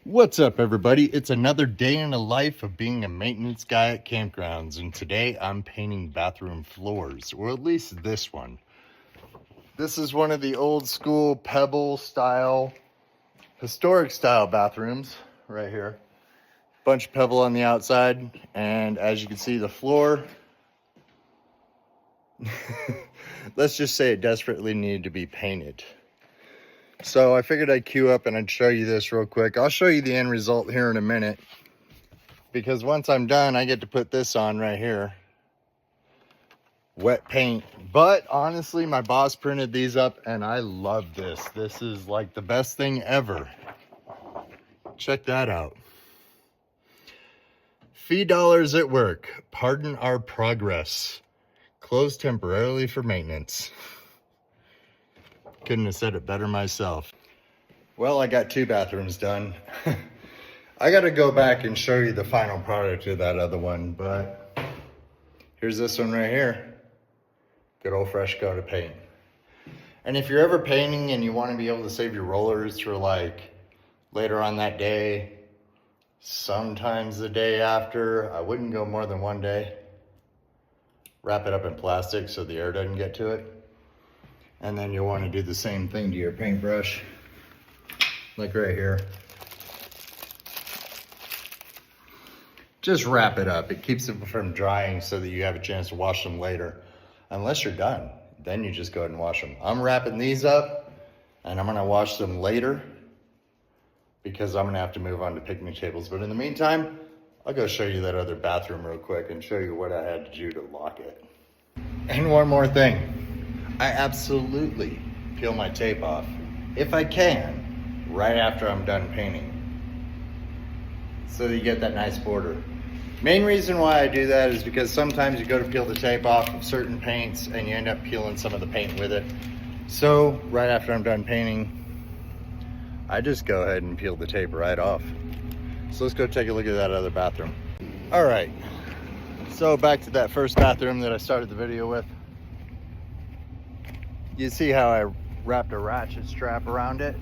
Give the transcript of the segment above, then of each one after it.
What's up, everybody? It's another day in the life of being a maintenance guy at campgrounds, and today I'm painting bathroom floors, or at least this one. This is one of the old school pebble style, historic style bathrooms right here. Bunch of pebble on the outside, and as you can see, the floor, let's just say it desperately needed to be painted. So I figured I'd queue up and I'd show you this real quick. I'll show you the end result here in a minute, because once I'm done, I get to put this on right here. Wet paint. But honestly, my boss printed these up and I love this. This is like the best thing ever. Check that out. Fee dollars at work. Pardon our progress. Closed temporarily for maintenance. Couldn't have said it better myself. Well, I got 2 bathrooms done. I got to go back and show you the final product of that other one, but here's this one right here. Good old fresh coat of paint. And if you're ever painting and you want to be able to save your rollers for like later on that day, sometimes the day after, I wouldn't go more than 1 day. Wrap it up in plastic so the air doesn't get to it. And then you'll want to do the same thing to your paintbrush, like right here. Just wrap it up. It keeps it from drying so that you have a chance to wash them later. Unless you're done, then you just go ahead and wash them. I'm wrapping these up and I'm gonna wash them later because I'm gonna have to move on to picnic tables. But in the meantime, I'll go show you that other bathroom real quick and show you what I had to do to lock it. And one more thing. I absolutely peel my tape off, if I can, right after I'm done painting, so that you get that nice border. Main reason why I do that is because sometimes you go to peel the tape off of certain paints and you end up peeling some of the paint with it. So right after I'm done painting, I just go ahead and peel the tape right off. So let's go take a look at that other bathroom. All right, so back to that first bathroom that I started the video with. You see how I wrapped a ratchet strap around it,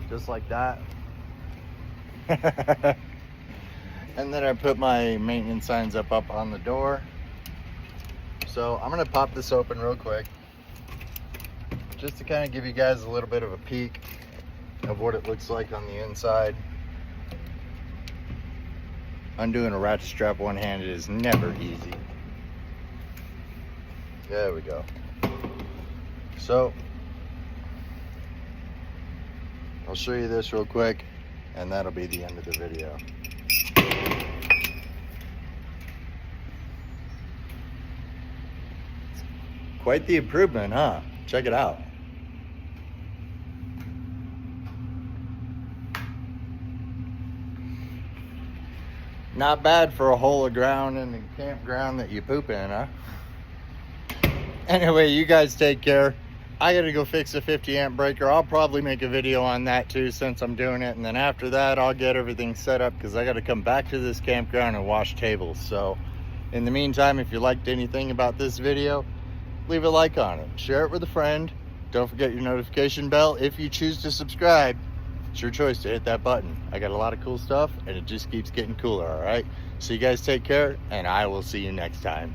just like that. And then I put my maintenance signs up on the door. So I'm gonna pop this open real quick, just to kind of give you guys a little bit of a peek of what it looks like on the inside. Undoing a ratchet strap one-handed is never easy. There we go. So, I'll show you this real quick, and that'll be the end of the video. Quite the improvement, huh? Check it out. Not bad for a hole of ground in the campground that you poop in, huh? Anyway, you guys take care. I gotta go fix a 50 amp breaker. I'll probably make a video on that too, since I'm doing it. And then after that, I'll get everything set up because I gotta come back to this campground and wash tables. So in the meantime, if you liked anything about this video, leave a like on it. Share it with a friend. Don't forget your notification bell. If you choose to subscribe, it's your choice to hit that button. I got a lot of cool stuff and it just keeps getting cooler, all right? So you guys take care and I will see you next time.